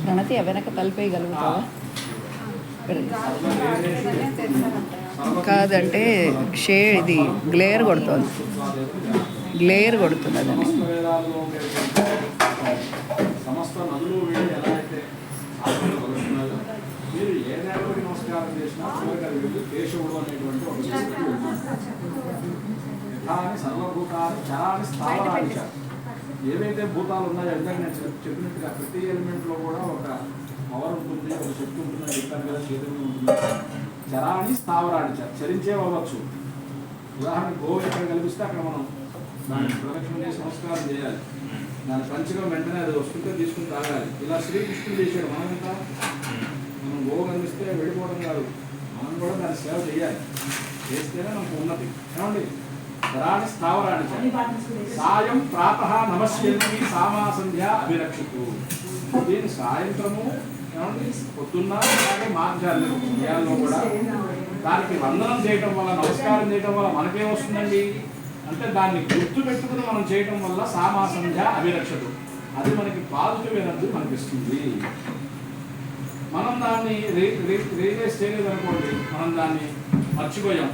ప్రణతి వెనక తలిపేయగలుగుతావా? కాదంటే ఇది గ్లేర్ కొడుతుంది, గ్లేర్ కొడుతుంది అదని. సమస్త నదులు వీళ్ళు ఎలా అయితే కలుస్తున్నారో మీరు ఏ నేలకి నమస్కారం చేసినా చివరికి వీళ్ళు కేశవుడు అనేటువంటి ఒక యథాని సర్వభూతాన్ని చరాన్ని స్థావరాలు. ఏవైతే భూతాలు ఉన్నాయో ఇందాక నేను చెప్పినట్టుగా ప్రతి ఎలిమెంట్లో కూడా ఒక పవర్ ఉంటుంది, ఒక శక్తి ఉంటుంది, చెప్పాను కదా, చైతన్యం ఉంటుంది. చరాన్ని స్థావరాన్ని చరించే అవ్వచ్చు. ఉదాహరణ గోవు ఎక్కడ కల్పిస్తే అక్కడ మనం దాన్ని ప్రదక్షిణ చేసి నమస్కారం చేయాలి. దాని పంచగా వెంటనే అది వస్తుంటే తీసుకుని తాగాలి. ఇలా శ్రీకృష్ణుడు చేశాడు. మనం ఎంత మనం గోవు కనిపిస్తే వెళ్ళిపోవడం కాదు, మనం కూడా దాన్ని సేవ చేయాలి. చేస్తేనే మనకు ఉన్నతి. ఏమండి, చరాన్ని స్థావరాన్ని సాయం ప్రాతః నమస్యంతి సామా సంధ్య అభిరక్షితు. దీని సాయంత్రము ఏమండి పొద్దున్న అలాగే మాధ్యాహ్నం సమయాల్లో కూడా దానికి వందనం చేయటం వల్ల, నమస్కారం చేయటం వల్ల మనకేం వస్తుందండి అంటే దాన్ని గుర్తు పెట్టుకుని మనం చేయటం వల్ల సామా సంధ్య అభిరక్షతు, అది మనకి పాజిటివ్ ఎనర్జీ మనకిస్తుంది. మనం దాన్ని రియలైజ్ చేయలేదు అనుకోండి, మనం దాన్ని మర్చిపోయాం,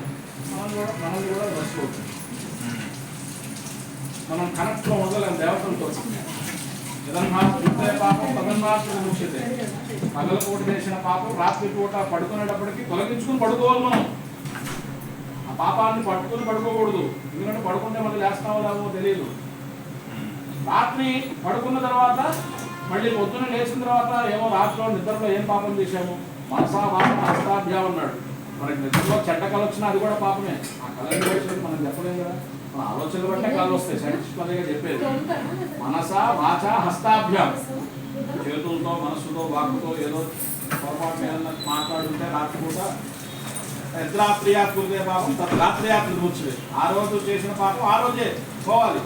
మనం కూడా మర్చిపోతాం. మనం కనెక్ట్లో ఉండలేము దేవతలతో. యదన్మాత్రే పాపం తదన్మాత్ర ముఖ్యతే. పగలపూట చేసిన పాపం రాత్రిపూట పడుకునేటప్పటికి తొలగించుకుని పడుకోవాలి. మనం ఆ పాపాన్ని పట్టుకుని పడుకోకూడదు, ఎందుకంటే పడుకుంటే మళ్ళీ లేస్తామో లేవో తెలియదు. రాత్రి పడుకున్న తర్వాత మళ్ళీ పొద్దున్న లేచిన తర్వాత ఏమో రాత్రిలో నిద్రలో ఏం పాపం చేశాము, మనసా పాపం హస్తాభ్యాం అన్నాడు. మనకి నిద్రలో చెడ్డ కళ వచ్చినా అది కూడా పాపమే. ఆ కళని వేసి మనం చెప్పలేం కదా, మన ఆలోచనలు బట్టే కళలు వస్తాయి. సైంటిస్టులుగా చెప్పేది మనస వాచ హస్తాభ్యాం. చేతులతో, మనస్సుతో, వాక్కుతో ఏదో పొరపాటు ఏదన్నా మాట్లాడుతుంటే రాత్రిపూట యద్రాత్రియాత్రుదే పాపం తద్రాత్రియాత్రి ముచ్చువే. ఆ రోజు చేసిన పాపం ఆ రోజే పోవాలి.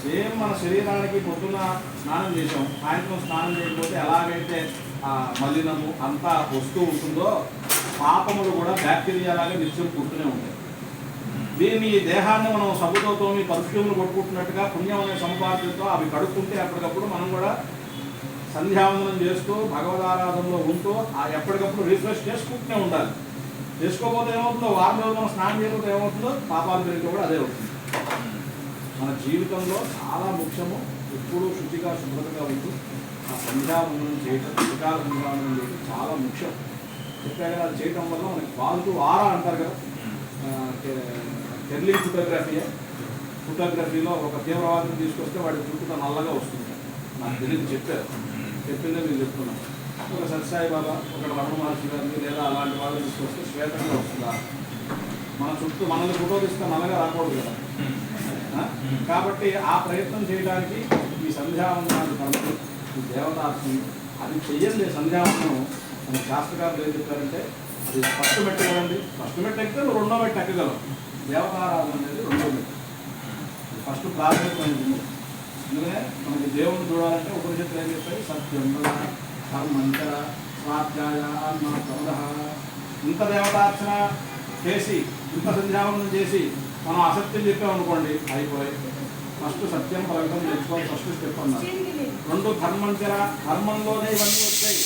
సేమ్ మన శరీరానికి పొద్దున్న స్నానం చేసాం, సాయంత్రం స్నానం చేయకపోతే ఎలాగైతే ఆ మలినము అంతా వస్తూ ఉంటుందో పాపములు కూడా బ్యాక్టీరియా లాగా నిత్యం పుట్టునే ఉంటాయి. దీన్ని దేహాన్ని మనం సబ్బుతో తోమి పర్ఫ్యూమ్లు కొట్టుకుంటున్నట్టుగా పుణ్యం అనే సంపాదనతో అవి కడుక్కుంటే అప్పటికప్పుడు మనం కూడా సంధ్యావందనం చేస్తూ భగవదారాధనలో ఉంటూ ఎప్పటికప్పుడు రిఫ్రెష్ చేసుకుంటూనే ఉండాలి. చేసుకోకపోతే ఏమవుతుందో, వారం రోజులు మనం స్నానం చేయకపోతే ఏమవుతుందో పాపాలు పెరిగితే కూడా అదే అవుతుంది. మన జీవితంలో చాలా ముఖ్యము ఎప్పుడూ శుచిగా శుభ్రతగా ఉంటూ ఆ సంధ్యావందనం చేయటం, శుచికాల సంధ్యావందనం చేయటం చాలా ముఖ్యం. చెప్పాక అది చేయటం వల్ల మనకి పాజిటివ్ ఆరా అంటారు కదా. టెర్లింగ్ ఫోటోగ్రఫీలో ఒక తీవ్రవాదిని తీసుకొస్తే వాడి చుట్టూ నల్లగా వస్తుంది. నాకు తెలియదు, చెప్పిందే మీరు చెప్తున్నాను. ఒక సత్యసాయి బాబా, ఒక రమణ మహర్షి గారిని లేదా అలాంటి వాళ్ళని తీసుకొస్తే శ్వేతంగా వస్తుందా? మన చుట్టూ మనల్ని ఫోటో తీస్తే నల్లగా రాకూడదు కదా. కాబట్టి ఆ ప్రయత్నం చేయడానికి ఈ సంధ్యావందనాలు కనుక ఈ దేవతార్థం అది చెయ్యండి. సంధ్యావందనం మన శాస్త్రకారులు ఏం చెప్పారంటే అది ఫస్ట్ మెట్టు కదండి. ఫస్ట్ మెట్టు ఎక్కితే నువ్వు రెండో మెట్టు ఎక్కగలవు. దేవతారాధన అనేది రెండో మెట్టు, ఫస్ట్ ప్రాథమికమైనది. అందుకనే మనకి దేవుడిని చూడాలంటే ఉపనిషత్తులు ఏం చెప్పాయి? సత్యం కర్మంతర స్వాధ్యాయ ఆత్మ ప్రమద. ఇంత దేవతార్చన చేసి ఇంత సంధ్యావందనం చేసి మనం అసత్యం చెప్పామనుకోండి అయిపోయి. ఫస్ట్ సత్యం పలకడం నేర్చుకోవాలి, ఫస్ట్ స్టెప్ అన్నారు. రెండు ధర్మంచర, ధర్మంలోనే ఇవన్నీ వచ్చాయి.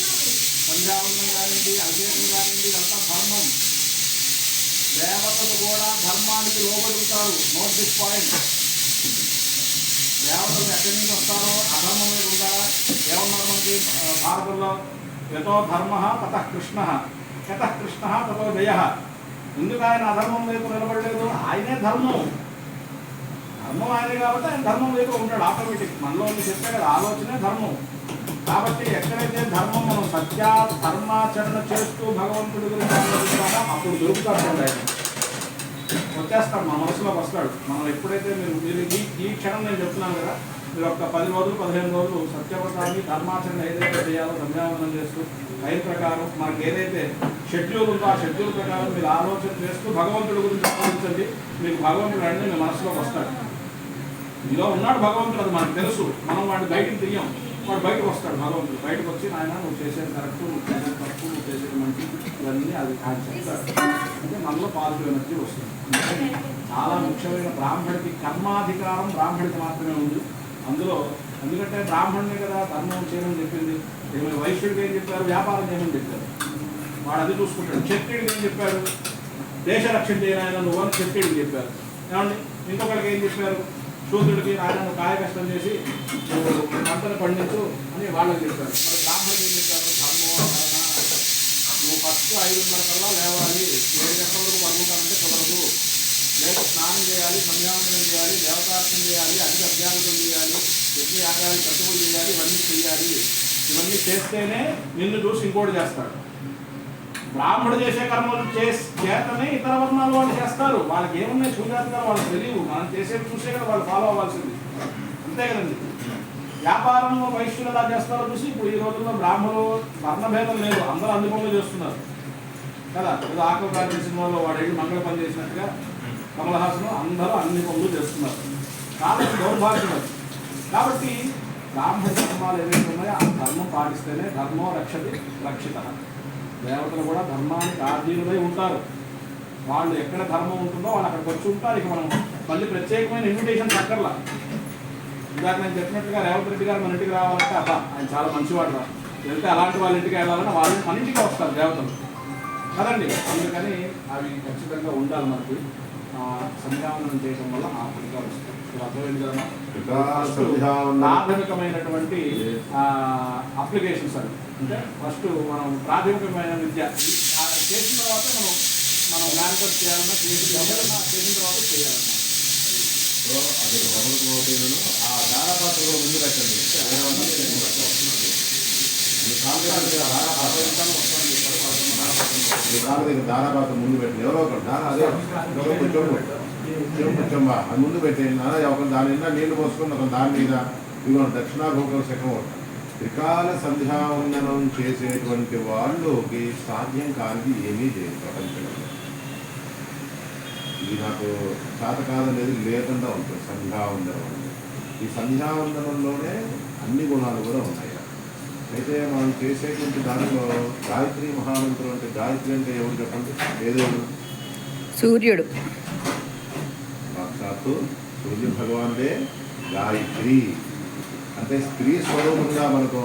సంధ్యావందనం కానివ్వండి, అభిషేకం కానివ్వండి, ఇదంతా ధర్మం. దేవతలు కూడా ధర్మానికి లోబడుతారు. Note this point. దేవతలు ఎక్కడి నుంచి వస్తారో అధర్మం మీద ఉంటారా? ఏమన్నారు మనకి భారతంలో? యతో ధర్మ తతః కృష్ణ, యతః కృష్ణ తతో జయ. ఎందుకు ఆయన అధర్మం వైపు నిలబడలేదు? ఆయనే ధర్మం. ధర్మం ఆయనే కాబట్టి ఆయన ధర్మం వైపు ఉంటాడు ఆటోమేటిక్. మనలో చెప్పే కదా ఆలోచనే ధర్మం. కాబట్టి ఎక్కడైతే ధర్మం మనం సత్యా ధర్మాచరణ చేస్తూ భగవంతుడి గురించి ఆలోచిస్తామో అప్పుడు దొరుకుతాడు ఆయన, వచ్చేస్తాడు, మన మనసులోకి వస్తాడు. మనం ఎప్పుడైతే మీరు ఈ క్షణం నేను చెప్తున్నాను కదా, మీరు ఒక 10 రోజులు 15 రోజులు సత్యవ్రతాన్ని ధర్మాచరణ ఏదైతే చేయాలో సంధ్యావందనం చేస్తూ టైం ప్రకారం మనకి ఏదైతే షెడ్యూల్ ఉందో ఆ షెడ్యూల్ ప్రకారం మీరు ఆలోచన చేస్తూ భగవంతుడి గురించి ఆలోచించండి. మీకు భగవంతుడు అంటే మీ మనసులోకి వస్తాడు. మీలో ఉన్నాడు భగవంతుడు, అది మనకు తెలుసు. మనం వాడిని బయటికి తీయం, వాడు బయటకు వస్తాడు. భగవంతుడు బయటకు వచ్చి నాయన నువ్వు చేసేది కరెక్ట్, నువ్వు చేసేది తప్పు, నువ్వు చేసేది మంచి, ఇవన్నీ అది ఆయన చెప్తాడు. అంటే మనలో పాజిటివ్ ఎనర్జీ వస్తుంది. అంటే చాలా ముఖ్యమైన బ్రాహ్మడికి కర్మాధికారం బ్రాహ్మడికి మాత్రమే ఉంది. అందులో ఎందుకంటే బ్రాహ్మణుడే కదా ధర్మం చేయమని చెప్పింది. వైశ్యుడికి ఏం చెప్పారు? వ్యాపారం చేయమని చెప్పారు. వాడు అది చూసుకుంటాడు. క్షత్రియుడికి ఏం చెప్పారు? దేశ రక్షణ చేయనాయన నువ్వు అని క్షత్రియుడికి చెప్పారు. ఏమండి ఇంకొకరికి ఏం చెప్పారు? శూద్రుడికి ఆయన నువ్వు కాయ కష్టం చేసి నువ్వు పంటను పండించు అని వాళ్ళకి చెప్పారు. మరి బ్రాహ్మణుడికి ఏం చెప్పారు? ధర్మం నువ్వు ఫస్ట్ 5:30 కల్లా లేవాలి, 7 గంటల వరకు పడుకుంటానంటే కుదరదు. లేక స్నానం చేయాలి, సంధ్యావందనం చేయాలి, దేవతార్చన చేయాలి, అధిక అభ్యాసం చేయాలి, యజ్ఞ యాగాలు కట్టుబడి చేయాలి, ఇవన్నీ చేయాలి. ఇవన్నీ చేస్తేనే నిన్ను చూసి ఇంకోటి చేస్తాడు. బ్రాహ్మడు చేసే కర్మలు చేతనే ఇతర వర్ణాలు వాళ్ళు చేస్తారు. వాళ్ళకి ఏమున్నాయి సూర్యాధికారం వాళ్ళకి తెలియవు. మనం చేసేది చూసే కదా వాళ్ళు ఫాలో అవ్వాల్సింది. అంతే కదండి. వ్యాపారంలో వైశ్యులు ఎలా చేస్తారో చూసి ఇప్పుడు ఈ రోజుల్లో బ్రాహ్మణులు వర్ణభేదం లేదు, అందరూ అన్ని పనులు చేస్తున్నారు కదా. ఏదో ఆకలి సినిమాలో వాడు వెళ్ళి మంగళ పని చేసినట్టుగా కమల్ హాసన్ అందరూ అన్ని పనులు చేస్తున్నారు. కాబట్టి దౌర్భాగ్యం అది. కాబట్టి బ్రాహ్మణ ధర్మాలు ఏవైతే ఉన్నాయో ఆ ధర్మం పాటిస్తేనే ధర్మం రక్షతి రక్షిత. దేవతలు కూడా ధర్మానికి ఆధీనులై ఉంటారు. వాళ్ళు ఎక్కడ ధర్మం ఉంటుందో వాళ్ళు అక్కడికి వచ్చి ఉంటారు. ఇక మనం మళ్ళీ ప్రత్యేకమైన ఇన్విటేషన్ అక్కర్లా. ఇందాక నేను చెప్పినట్టుగా రేవంత్ రెడ్డి గారు మన ఇంటికి రావాలంటే అబ్బా ఆయన చాలా మంచివాడు రా, వెళ్తే అలాంటి వాళ్ళ ఇంటికి వెళ్ళాలని వాళ్ళు మన ఇంటికి వస్తారు దేవతలు కదండి. అందుకని అవి ఖచ్చితంగా ఉండాలి. మనకి సంధ్యావందనం చేయడం వల్ల ఆ ఫలితాలు వస్తాయి. అర్థమైంది కదా. ప్రాథమికమైనటువంటి అప్లికేషన్స్ అవి. అంటే ఫస్ట్ మనం ప్రాథమికమైన విద్య చేసిన తర్వాత మనం మ్యానిఫెస్ట్ చేయాలన్నా చేసిన తర్వాత చేయాలన్నా అది ఒకరిని ఆ ధారాపాత్రలో ముందు పెట్టండి. ధారాపాత్ర ముందు పెట్టండి. ఎవరో ఒకరు అదే కొంచెం అది ముందు పెట్టండి. ఒకరు దాని నిండా నీళ్లు పోసుకుని ఒక దాని మీద ఇదిగో దక్షిణాభోగం శకం ఒకటి. త్రికాల సంధ్యావందనం చేసేటువంటి వాళ్ళకి సాధ్యం కానిది ఏమీ చేయదు ప్రపంచంలో. ఇది నాకు చేత కాదనేది లేకుండా ఉంటుంది సంధ్యావందనం అంటే. ఈ సంధ్యావందనంలోనే అన్ని గుణాలు కూడా ఉన్నాయి. అయితే మనం చేసేటువంటి దానిలో గాయత్రి మహామంత్రం అంటే గాయత్రి అంటే ఎవరు చెప్పండి? ఏదో సూర్యుడు, సాక్షాత్తు సూర్య భగవానుడే గాయత్రి. అంటే స్త్రీ స్వరూపంగా మనకు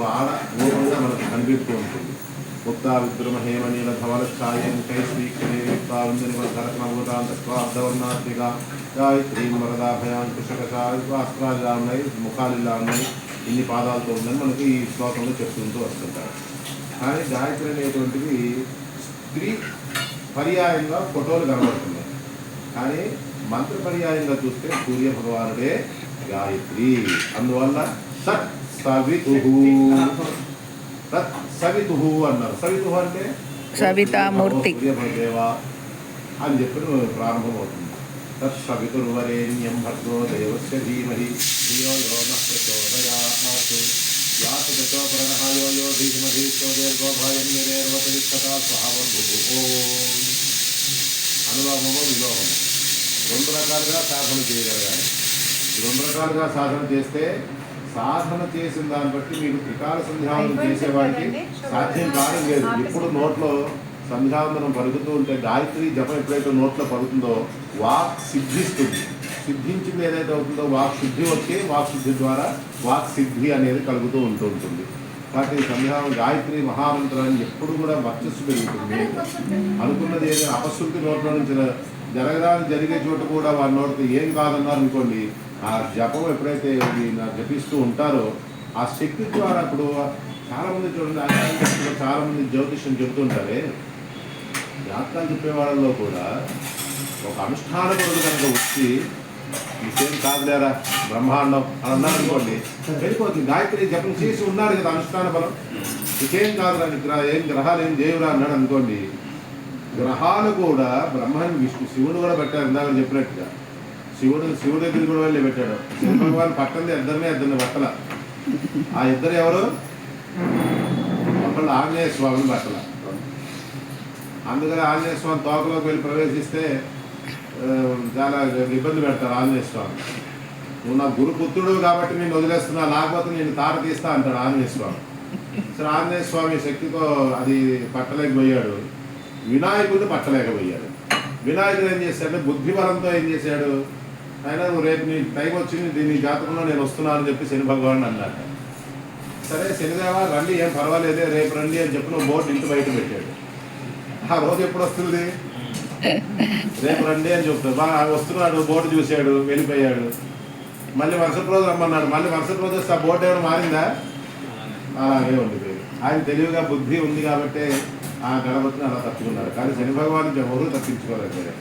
రూపంగా మనకు కనిపిస్తూ ఉంటుంది. ముక్తా విద్రుమ హేమనీల ధవల ఛాయం కైశ్రీకరేతాంతర్వర్ణాత్మిక గాయత్రి వరదాభయాన్ కృషకశాస్త్రాలు ఇలా ఉన్నాయి, ముఖాలు ఇలా ఉన్నాయి, ఇన్ని పాదాలతో ఉందని మనకి ఈ శ్లోకంలో చెప్తుంటూ వస్తుంటారు. కానీ గాయత్రి అనేటువంటిది స్త్రీ పర్యాయంగా ఫోటోలు కనబడుతున్నాయి. కానీ మంత్ర పర్యాయంగా చూస్తే సూర్య భగవానుడే గాయత్రి. అందువల్ల సత్ సవితుహు తత్ సవితుహు అన్నారు. సవితుహు అంటే సవితామూర్తి సూర్యదేవ అని చెప్పి ప్రారంభమవుతుంది. తత్ సవితుర్వరేణ్యం భర్గో దేవస్య ధీమహి ధియో యో నః ప్రచోదయాత్ యాతు ప్రచోదనః యో యో ధీమహి దీర్ఘో భయన్నిరేర్వతరిక్షతా స్వభావో. అనులోమము విలోమము రెండు రకాలుగా సాధన చేయగలగాలి. రెండు రకాలుగా సాధన చేస్తే సాధన చేసిన దాన్ని బట్టి మీకు త్రికాల సంధ్యావందనం చేసేవాడికి సాధ్యం కావడం లేదు. ఇప్పుడు నోట్లో సంధ్యావందనం పలుకుతూ ఉంటే గాయత్రి జపం ఎప్పుడైతే నోట్లో పలుకుతుందో వాక్ సిద్ధిస్తుంది. సిద్ధించింది ఏదైతే అవుతుందో వాక్ శుద్ధి వచ్చి వాక్ శుద్ధి ద్వారా వాక్ సిద్ధి అనేది కలుగుతూ ఉంటుంది. కాబట్టి సంధ్యావందనం గాయత్రి మహామంత్రాన్ని ఎప్పుడు కూడా వర్చస్సు పెరుగుతుంది. అనుకున్నది ఏదైనా అపశృతి నోట్లో నుంచి జరగడానికి జరిగే చోటు కూడా వారి నోటితో ఏం కాదన్నారు అనుకోండి, ఆ జపం ఎప్పుడైతే జపిస్తూ ఉంటారో ఆ శక్తి ద్వారా ఇప్పుడు చాలామంది చూడండి చాలామంది జ్యోతిష్యం చెబుతుంటారే, జాతకాలు చెప్పే వాళ్ళలో కూడా ఒక అనుష్ఠాన పరుడు కనుక వచ్చి ఇంకేం కాదులేరా బ్రహ్మాండం అని అన్నారు అనుకోండి, వెళ్ళిపోతుంది. గాయత్రి జపం చేసి ఉన్నారు కదా అనుష్ఠాన బలం, ఇంకేం కాదురా ఏం గ్రహాలు ఏం చేయవురా అన్నాడు అనుకోండి. గ్రహాలు కూడా బ్రహ్మాన్ని విష్ణు శివుడు కూడా పెట్టారు. ఇందాక చెప్పినట్టుగా శివుడి దగ్గర కూడా వెళ్ళి పెట్టాడు. శివ భగవాన్ పట్టంది ఇద్దరిని పట్టల. ఆ ఇద్దరు ఎవరు? ఒకళ్ళు ఆంజనేయ స్వామిని పట్టల. అందుకని ఆంజనేయ స్వామి తోకలోకి వెళ్ళి ప్రవేశిస్తే చాలా ఇబ్బంది పెడతారు. ఆంజనేయ స్వామి నువ్వు నా గురుపుత్రుడు కాబట్టి నేను వదిలేస్తున్నా, లేకపోతే నేను తాట తీస్తా అంటాడు ఆంజనేయ స్వామి. సరే ఆంజనేయ స్వామి శక్తితో అది పట్టలేకపోయాడు. వినాయకుడిని పట్టలేకపోయాడు. వినాయకుడు ఏం చేశాడు? బుద్ధి బలంతో ఏం చేశాడు? ఆయన నువ్వు రేపు నీ టైం వచ్చింది, దీని జాతకంలో నేను వస్తున్నాను అని చెప్పి శని భగవాన్ అన్నాడు. సరే శనిదేవా రండి, ఏం పర్వాలేదే, రేపు రండి అని చెప్పి నువ్వు బోర్డు ఇంటి బయట పెట్టాడు. ఆ రోజు ఎప్పుడు వస్తుంది? రేపు రండి అని చెప్తాడు. బాగా వస్తున్నాడు, బోర్డు చూశాడు, వెళ్ళిపోయాడు. మళ్ళీ మరుసటి రోజు రమ్మన్నాడు. మళ్ళీ మరుసటి రోజు వస్తే ఆ బోర్డు ఏమైనా మారిందా? అలాగే ఉండిపోయింది. ఆయన తెలివిగా బుద్ధి ఉంది కాబట్టి ఆ గణపతిని అలా తప్పుకున్నాడు. కానీ శని భగవాన్ ఎవరు తప్పించుకోలేకపోయారు.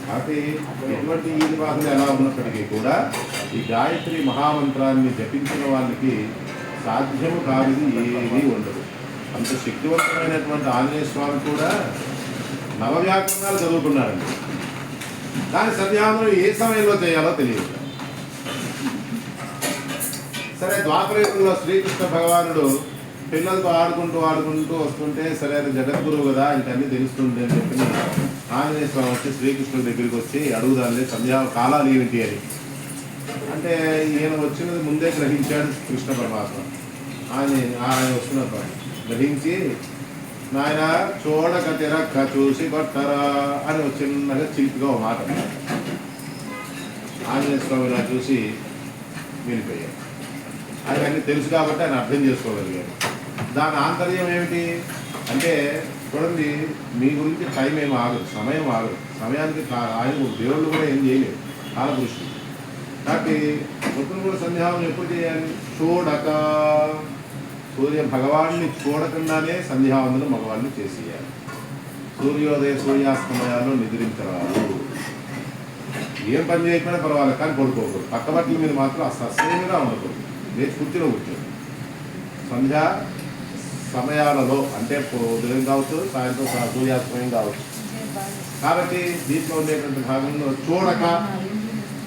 కాబట్టి ఎటువంటి ఈ బాధలు ఎలా ఉన్నప్పటికీ కూడా ఈ గాయత్రి మహామంత్రాన్ని జపించిన వాళ్ళకి సాధ్యము కానిది ఏదీ ఉండదు. అంత శక్తివంతమైనటువంటి ఆంజనేయ స్వామి కూడా నవవ్యాకరణాలు చదువుకున్నారండి. దాని సంధ్యావందనం ఏ సమయంలో చేయాలో తెలియదు. సరే ద్వాపరయుగంలో శ్రీకృష్ణ భగవానుడు పిల్లలతో ఆడుకుంటూ వస్తుంటే, సరే అది జగద్గురువు కదా, ఇంకన్నీ తెలుస్తుంది అని చెప్పి ఆంజనేయ స్వామి వచ్చి శ్రీకృష్ణుడి దగ్గరికి వచ్చి అడుగుదాన్ని సంధ్యా కాలాలు ఏమిటి అని. అంటే ఈయన వచ్చినది ముందే గ్రహించాడు కృష్ణ పరమాత్మ. ఆయన వస్తున్నప్పుడు గ్రహించి, నాయన చూడక తిరక్క చూసి కొట్టరా అని ఒక చిన్నగా చిలిపిగా ఒక మాట ఆంజనేయ స్వామిని చూసి వెళ్ళిపోయాడు. ఆయన అన్నీ తెలుసు కాబట్టి ఆయన అర్థం చేసుకోగలిగాడు. దాని ఆంతర్యం ఏమిటి అంటే, చూడండి, మీ గురించి టైం ఏమి ఆగదు, సమయం ఆగదు. సమయానికి ఆయన దేవుళ్ళు కూడా ఏం చేయలేదు, కాలపురుషుడు. కాబట్టి పొద్దున కూడా సంధ్యావందనం ఎప్పుడు చేయాలి? చూడక, సూర్య భగవాన్ని చూడకుండానే సంధ్యావందనం మగవాళ్ళని చేసేయాలి. సూర్యోదయ సూర్యాస్తమయాల్లో నిద్రించరాదు. ఏం పని చేయకపోయినా పర్వాలేదు, కానీ పడుకోకూడదు. పక్క బట్టల మీద మాత్రం అసహ్యంగా ఉండకూడదు. లేచి కూర్చుని కూర్చోదు. సంధ్యా సమయాలలో అంటే ఉదయం కావచ్చు, సాయంత్రం సూర్యాస్తమయం కావచ్చు. కాబట్టి దీంట్లో ఉండేటువంటి భాగంలో చూడక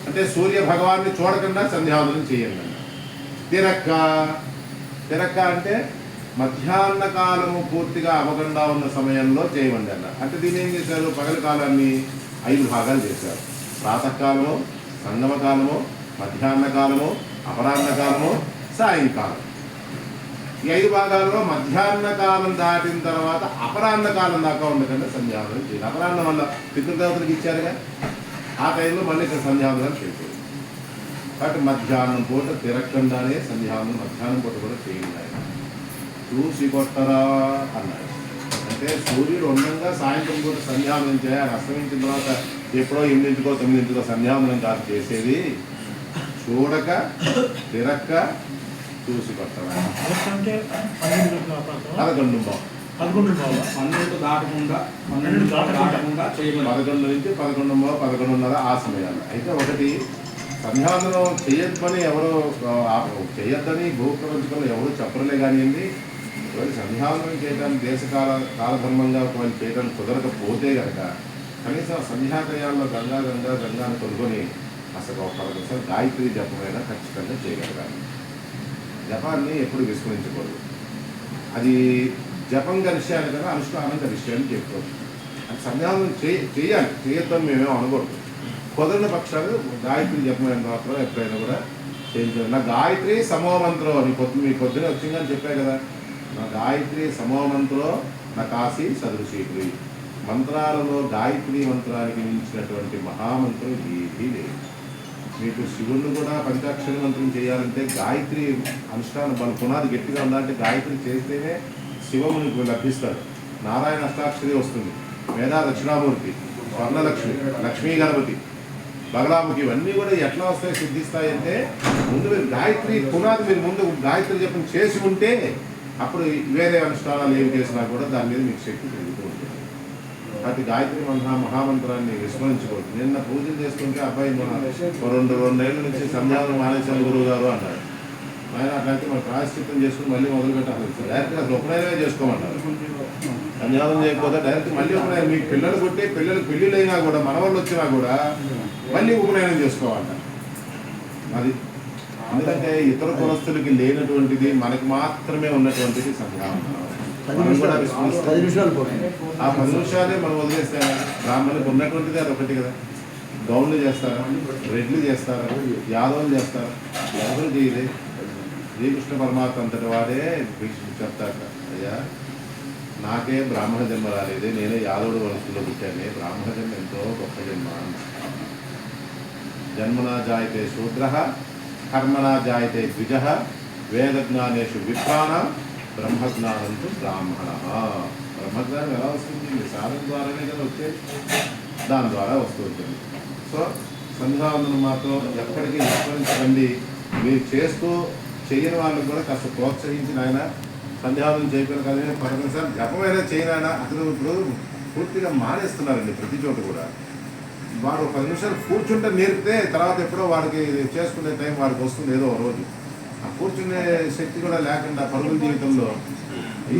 అంటే సూర్య భగవాన్ని చూడకుండా సంధ్యావందనం చేయండి. తిరక్క అంటే మధ్యాహ్న కాలము పూర్తిగా అవకుండా ఉన్న సమయంలో చేయమండి అన్న. అంటే దీన్ని ఏం చేశారు? పగల కాలాన్ని 5 భాగాలు చేశారు. ప్రాతకాలము, సంగమ కాలము, మధ్యాహ్న కాలము, అపరాహ్న కాలము, సాయంకాలం. ఈ 5 భాగాల్లో మధ్యాహ్న కాలం దాటిన తర్వాత అపరాహ్న కాలం దాకా ఉండకుండా సంధ్యావందనం చేయాలి. అపరాహ్నం వల్ల పితృదేవతలకు ఇచ్చారుగా, ఆ టైంలో మళ్ళీ ఇక్కడ సంధ్యావందనం చేసేది. కాబట్టి మధ్యాహ్నం పూట తిరగకుండానే సంధ్యావందనం మధ్యాహ్నం పూట కూడా చేయాలి. చూసి కొట్టరా అన్నాడు. అంటే సూర్యుడు ఉండంగా సాయంత్రం పూట సంధ్యావందనం చేయాలి. అస్తమించిన తర్వాత ఎప్పుడో 8 9 సంధ్యావందనం కాదు చేసేది. చూడక తిరక్క చూసి కొట్టరా. 12 దాటకుండా 11 నుంచి 11:30 ఆ సమయాలు. అయితే ఒకటి సంధ్యావందనం చేయొద్దని ఎవరో చేయొద్దని భూప్రపంచంలో ఎవరు చెప్పలే కానివ్వండి. ఒకవేళ సంధ్యావందనం చేయడానికి కాలధర్మంగా ఒకవేళ చేయడానికి కుదరకపోతే కనుక కనీసం సంధ్యాకయాల్లో గంగాన్ని కొనుక్కొని అసలు ఒక 10 నిమిషాలు గాయత్రి జపమైనా ఖచ్చితంగా చేయగలగాలి. జపాన్ని ఎప్పుడు విస్మరించకూడదు. అది జపం విషయాన్ని కదా అనుష్ఠానం విషయాన్ని చెప్పుకోవచ్చు. అది సంధ్యావందనం చేయాలి, చేయొద్దని మేమేమో అనకూడదు. కుదరిన పక్షాలు గాయత్రి జపమైన మాత్రం ఎప్పుడైనా కూడా చేయించాలి. నా గాయత్రి సమోమంత్రం అని మీ పొద్దున వచ్చిందని చెప్పాను కదా. నా గాయత్రి సమోమంత్రం నా కాశీ సదృశీపురి. మంత్రాలలో గాయత్రి మంత్రానికి మించినటువంటి మహామంత్రం ఏదీ లేదు. మీకు శివుణ్ణి కూడా పంచాక్షరి మంత్రం చేయాలంటే గాయత్రి అనుష్ఠానం మన పునాది గట్టిగా ఉండాలంటే గాయత్రి చేస్తేనే శివమునికి లభిస్తాడు. నారాయణ అష్టాక్షరి వస్తుంది, మేధా దక్షిణామూర్తి, స్వర్ణలక్ష్మి, లక్ష్మీ గణపతి, బగలాముఖి, ఇవన్నీ కూడా ఎట్లా వస్తాయి సిద్ధిస్తాయంటే ముందు మీరు గాయత్రి పునాది మీరు ముందు గాయత్రి జపం చేసి ఉంటే అప్పుడు వేరే అనుష్ఠానాలు ఏమి చేసినా కూడా దాని మీద మీకు శక్తి పెరుగుతూ ఉంటుంది. కాబట్టి గాయత్రి మహామంత్రాన్ని విస్మరించుకోవద్దు. నిన్న పూజలు చేసుకుంటే అబ్బాయి మన 2 ఏళ్ళ నుంచి సంధ్యావందనం మానేశాను గురువు గారు అన్నాడు. ఆయన అట్లయితే మనం ప్రాయశ్చిత్తం చేసుకుని మళ్ళీ మొదలు పెట్టాలి. డైరెక్ట్గా అసలు ఉపనయనమే చేసుకోమన్నారు. సంధ్యావందనం చేయకపోతే డైరెక్ట్ మళ్ళీ ఉపనయనం. మీకు పిల్లలు కొట్టి పిల్లలకు పెళ్ళిళ్ళైనా కూడా మనవాళ్ళు వచ్చినా కూడా మళ్ళీ ఉపనయనం చేసుకోవాలి. అది ఎందుకంటే ఇతర కులస్తులకి లేనటువంటిది మనకి మాత్రమే ఉన్నటువంటిది సంధ్యావందనం. మనం కూడా ఆ 10 నిమిషాలే మనం వదిలేస్తే బ్రాహ్మణులకు ఉన్నటువంటిది అది ఒకటి కదా. గౌన్లు చేస్తారా, రెడ్లు చేస్తారా, యాదవులు చేస్తారా, ఎవరు చేయలే. శ్రీకృష్ణ పరమాత్మ అంతటి వాడే చెప్తారు, అయ్యా నాకే బ్రాహ్మణ జన్మ రాలేదే, నేనే యాదవుడు వంశంలో పుట్టానే, బ్రాహ్మణ జన్మ ఎంతో గొప్ప జన్మ. జన్మనా జాయతే శూద్ర కర్మనా జాయతే ద్విజ వేదజ్ఞానేషు విప్రాణం బ్రహ్మజ్ఞానంతో బ్రాహ్మణ. బ్రహ్మజ్ఞానం ఎలా వస్తుంది? మీ సాధన ద్వారానే కదా వచ్చేది, దాని ద్వారా వస్తూ ఉంటుంది. సో సంధ్యావందనం మాత్రం ఎప్పటికీ విస్మరించకండి. మీరు చేస్తూ చేయని వాళ్ళకి కూడా కాస్త ప్రోత్సహించిన ఆయన సంధ్యావందనం చేయగలరు కానీ 10 నిమిషాలు జపమైనా చేయనైనా అసలు ఇప్పుడు పూర్తిగా మానేస్తున్నారండి ప్రతి చోట కూడా. వాడు 10 నిమిషాలు కూర్చుంటే నేర్పితే తర్వాత ఎప్పుడో వాడికి చేసుకునే టైం వాడికి వస్తుంది ఏదో రోజు. ఆ కూర్చునే శక్తి కూడా లేకుండా పరుగుల జీవితంలో ఈ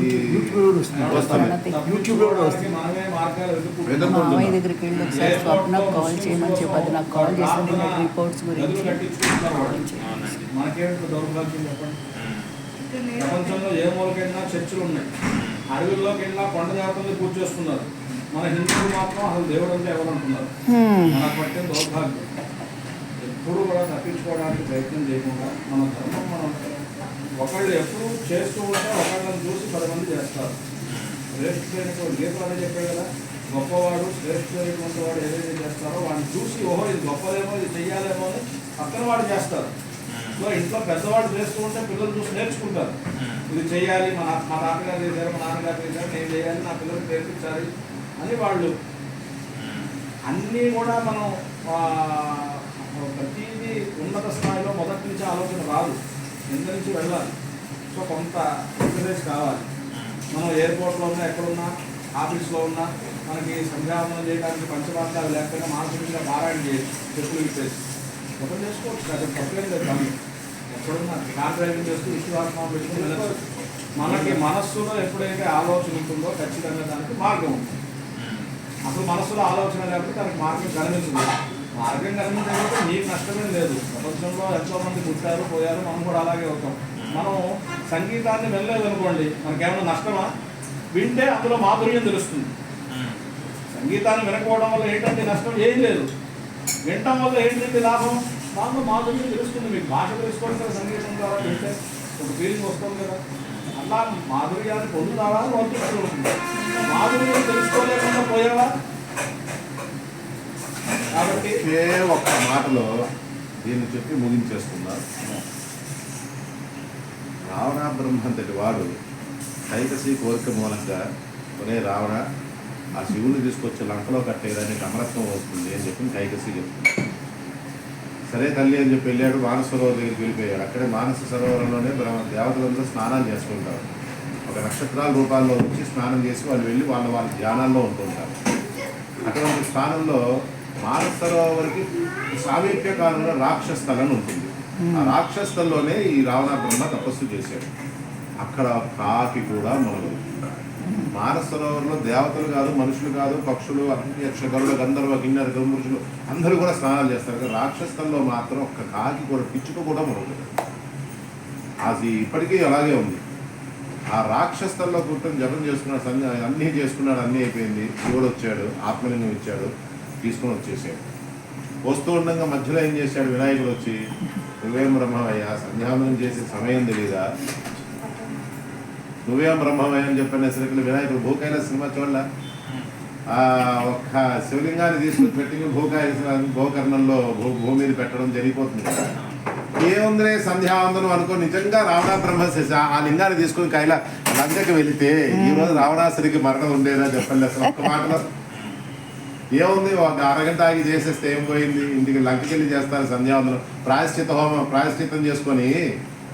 మామయ్య దగ్గరికి వెళ్ళి ఒకసారి స్వప్న కాల్ చేయమని చెప్పదు. నాకు కాల్ చేసింది రిపోర్ట్స్ గురించి. మనకేంటి దౌర్భాగ్యం చెప్పండి. ప్రపంచంలో ఏ మూలకెళ్ళినా చర్చిలు ఉన్నాయి, అడవుల్లోకి వెళ్ళినా కొండ దేవతల్ని పూజ చేస్తున్నారు. మన హిందువులు మాత్రం అసలు దేవుడు అంటే ఎవరు అంటున్నారు. మనకు పట్టిన దౌర్భాగ్యం. ఎప్పుడు కూడా తప్పించుకోవడానికి ప్రయత్నం చేయకుండా మన ధర్మం మనం ఒకళ్ళు ఎప్పుడు చేస్తూ ఉంటే ఒకళ్ళని చూసి 10 మంది చేస్తారు. శ్రేష్ఠుడైనటువంటి గీతలు అనే చెప్పాడు కదా, గొప్పవాడు శ్రేష్ఠుడైనటువంటి వాడు ఏదైతే చేస్తారో వాడిని చూసి ఓహో ఇది గొప్పదేమో ఇది చెయ్యాలేమో అని పక్కన వాడు చేస్తారు. సో ఇంట్లో పెద్దవాడు చేస్తూ ఉంటే పిల్లలు చూసి నేర్చుకుంటారు. ఇది చెయ్యాలి, మా నాన్నగారు చేశారు, మా నాన్నగారు చేశారు, నేను చేయాలి, నా పిల్లలకు నేర్పించాలి అని వాళ్ళు అన్నీ కూడా మనం ప్రతిదీ ఉన్నత స్థాయిలో మొదటి నుంచి ఆలోచన రాదు, కింద నుంచి వెళ్ళాలి. సో కొంత ఎంకరేజ్ కావాలి. మనం ఎయిర్పోర్ట్లో ఉన్నా, ఎక్కడున్నా, ఆఫీస్లో ఉన్నా మనకి సంధ్యావందనం చేయడానికి పంచవాక్యాలు లేకపోయినా మానసికంగా పారాయణ చేయొచ్చు. చెప్పులు ఇచ్చేసి ఒకటి చేసుకోవచ్చు, అది తప్పలేదు కానీ ఎక్కడున్నా కార్ డ్రైవింగ్ చేస్తూ విశ్వాసం పెట్టుకుని వెళ్ళచ్చు. మనకి మనస్సులో ఎప్పుడైతే ఆలోచన ఉంటుందో ఖచ్చితంగా దానికి మార్గం ఉంటుంది. అసలు మనస్సులో ఆలోచన లేకపోతే దానికి మార్గం కనిపించదు. మార్గం కనిపించకపోతే నీకు నష్టమే లేదు. ప్రపంచంలో ఎంతోమంది పుట్టారు పోయారు, మనం కూడా అలాగే అవుతాం. మనం సంగీతాన్ని వెళ్ళలేదనుకోండి, మనకేమైనా నష్టమా? వింటే అందులో మాధుర్యం తెలుస్తుంది. సంగీతాన్ని వినకపోవడం వల్ల ఏంటంటే నష్టం ఏం లేదు. వినటం వల్ల ఏంటంటే లాభం? దాంట్లో మాధుర్యం తెలుస్తుంది. మీకు భాష తెలుసుకోండి కదా, సంగీతం ద్వారా వింటే ఒక ఫీలింగ్ వస్తుంది కదా. అలా మాధుర్యాన్ని పొందుతావా వర్తిస్తూ ఉంటుంది. మాధుర్యం తెలుసుకోలేకుండా పోయావా? కాబట్టి ఒక్క మాటలో దీన్ని చెప్పి ముగించేస్తున్నారు. రావణ బ్రహ్మంతటి వాడు కైకసి కోరిక మూలంగా కొనే రావణ ఆ శివుని తీసుకొచ్చి లంకలో కట్టేదానికి అమరత్వం వస్తుంది అని చెప్పి కైకసి చెప్తుంది. సరే తల్లి అని చెప్పి వెళ్ళాడు, మానస సరోవరం దగ్గరికి వెళ్ళిపోయాడు. అక్కడే మానస సరోవరంలోనే దేవతలందరూ స్నానాలు చేసుకుంటారు. ఒక నక్షత్రాల రూపాల్లో వచ్చి స్నానం చేసి వాళ్ళు వెళ్ళి వాళ్ళ ధ్యానాల్లో ఉంటుంటారు. అటువంటి స్థానంలో మానస సరోవరికి సామీప్య కాలంలో రాక్షస్థలం ఉంటుంది. ఆ రాక్షస్థలంలోనే ఈ రావణ బ్రహ్మ తపస్సు చేశాడు. అక్కడ కాకి కూడా మునగదు. మానస సరోవరంలో దేవతలు కాదు, మనుషులు కాదు, పక్షులు, అగ్ని, యక్ష, గరుడ, గంధర్వ, కిన్నెర, గంధర్వులు అందరూ కూడా స్నానాలు చేస్తారు. రాక్షస్థలంలో మాత్రం ఒక్క కాకి కూడా, పిచ్చుక కూడా మునగదు. అది ఇప్పటికీ అలాగే ఉంది. ఆ రాక్షస్థల్లో కూర్చొని జపం చేసుకున్నాడు, అన్నీ చేసుకున్నాడు, అన్నీ అయిపోయింది. శివుడు వచ్చాడు, ఆత్మలింగం ఇచ్చాడు, తీసుకొని వచ్చేసాడు. వస్తూ ఉండగా మధ్యలో ఏం చేశాడు? వినాయకుడు వచ్చి, నువ్వేం బ్రహ్మవయ్యా, సంధ్యావందనం చేసే సమయం తెలీదా, నువ్వేం బ్రహ్మవయ్య అని చెప్పినసరికి వినాయకుడు భూకైల సినిమా చూడలే, ఒక్క శివలింగాన్ని తీసుకుని పెట్టి భూకర్ణంలో భూమి మీద పెట్టడం జరిగిపోతుంది కదా. ఏముందిరే సంధ్యావందనం అనుకో, నిజంగా రావణ బ్రహ్మ ఆ లింగాన్ని తీసుకుని కైలా లంకకి వెళితే ఈరోజు రావణాసురికి మరణం ఉండేదా చెప్పండి. అసలు ఒక్క మాటలో ఏముంది, ఒక అరగంట ఆగి చేసేస్తే ఏం పోయింది? ఇంటికి లంకకి వెళ్ళి చేస్తారు సంధ్యావందనం, ప్రాయశ్చిత్తం చేసుకొని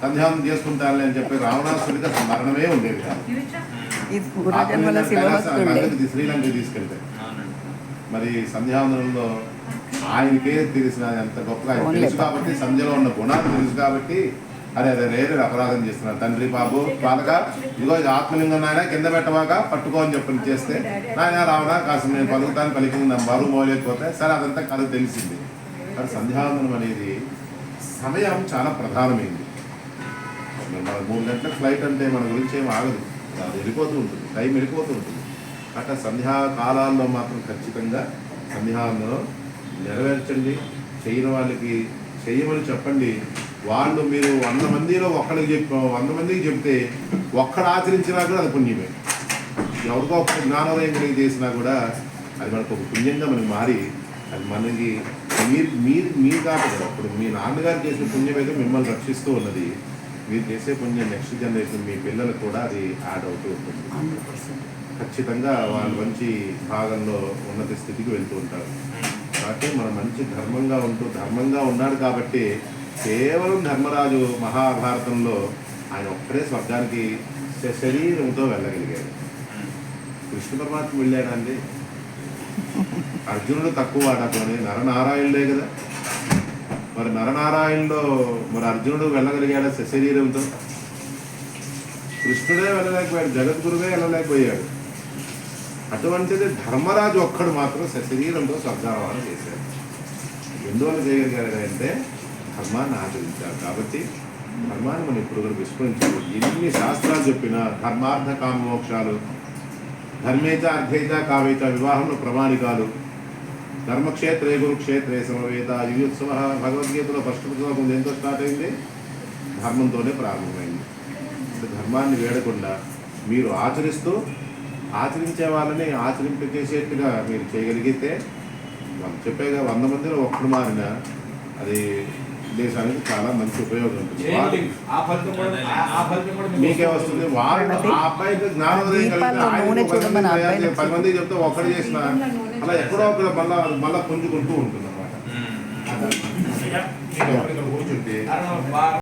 సంధ్యావందనం చేసుకుంటారులే అని చెప్పి రావణాసుడికి అసలు మరణమే ఉండేది కాదు. శ్రీలంకకి తీసుకెళ్తే మరి సంధ్యావందనంలో ఆయనకే తెలిసిన ఎంత గొప్పగా ఆయన తెలుసు కాబట్టి, సంధ్యలో ఉన్న గుణాలు తెలుసు కాబట్టి, అరే రేరే అపరాధం చేస్తున్నారు. తండ్రి బాబు బాలక ఇదిగో ఇది ఆత్మలింగం నాయన కింద పెట్టవాగా పట్టుకో అని చెప్పి చేస్తే, నాయన రావణ కాస్త నేను పలుకుతాను పలికింది నా బరువు మోయలేకపోతే సరే అదంతా కథ తెలిసింది. కానీ సంధ్యావందనం అనేది సమయం చాలా ప్రధానమైంది. మన 3 గంటలకు ఫ్లైట్ అంటే మన గురించి ఏం ఆగదు, అది వెళ్ళిపోతూ ఉంటుంది, టైం వెళ్ళిపోతూ ఉంటుంది. అట్లా సంధ్యాకాలాల్లో మాత్రం ఖచ్చితంగా సంధ్యావందనం నెరవేర్చండి. చేయని వాళ్ళకి చేయమని చెప్పండి. వాళ్ళు మీరు 100 మందిలో 100 మందికి చెప్తే ఒక్కడు ఆచరించినా కూడా అది పుణ్యమే. ఎవరికో ఒక జ్ఞానోదయం కలిగి చేసినా కూడా అది మనకు ఒక పుణ్యంగా మనకి మారి అది మనకి మీరు కాదు కదా. ఇప్పుడు మీ నాన్నగారు చేసిన పుణ్యం అయితే మిమ్మల్ని రక్షిస్తూ ఉన్నది. మీరు చేసే పుణ్యం నెక్స్ట్ జనరేషన్ మీ పిల్లలకు కూడా అది యాడ్ అవుతూ ఉంటుంది. 100%. ఖచ్చితంగా వాళ్ళు మంచి భాగంలో ఉన్నత స్థితికి వెళ్తూ ఉంటారు. కాబట్టి మనం మంచి ధర్మంగా ఉన్నాడు కాబట్టి కేవలం ధర్మరాజు మహాభారతంలో ఆయన ఒక్కడే స్వర్గానికి శరీరంతో వెళ్ళగలిగాడు. కృష్ణ పరమాత్మ వెళ్ళాడండి. అర్జునుడు తక్కువ వాడకని నరనారాయణుడే కదా. మరి నరనారాయణలో మరి అర్జునుడు వెళ్ళగలిగాడు శరీరంతో? కృష్ణుడే వెళ్ళలేకపోయాడు, జగద్గురువే వెళ్ళలేకపోయాడు. అటువంటిది ధర్మరాజు ఒక్కడు మాత్రం శరీరంతో స్వర్గారోహణ చేశాడు. ఎందువల్ల చేయగలిగాడు అంటే ధర్మాన్ని ఆచరించాడు. కాబట్టి ధర్మాన్ని మనం ఇప్పుడు కూడా విస్మరించాలి. ఎన్ని శాస్త్రాలు చెప్పినా ధర్మార్థ కామ మోక్షాలు, ధర్మేచ అర్థేచ కావేచ వివాహంలో ప్రమాణికాలు, ధర్మక్షేత్రే కురుక్షేత్రే సమవేత యుయోత్సవ భగవద్గీతలో ఫస్ట్ పుస్తకం దేంతో స్టార్ట్ అయింది? ధర్మంతోనే ప్రారంభమైంది. అంటే ధర్మాన్ని వేడకుండా మీరు ఆచరించే వాళ్ళని ఆచరింపజేసేట్టుగా మీరు చేయగలిగితే మనం చెప్పేగా 100 మందిలో ఒక్కడు మారినా అది దేశానికి చాలా మంచి ఉపయోగం ఉంటుంది. మీకే వస్తుంది. వాళ్ళు ఆ అబ్బాయికి జ్ఞానోదయం కలిగితే ఆయన 10 మందికి చెప్తే ఒక్కడు చేసిన అలా ఎక్కడో ఒకరు మళ్ళా పుంజుకుంటూ ఉంటుంది అన్నమాట. కూర్చుంటే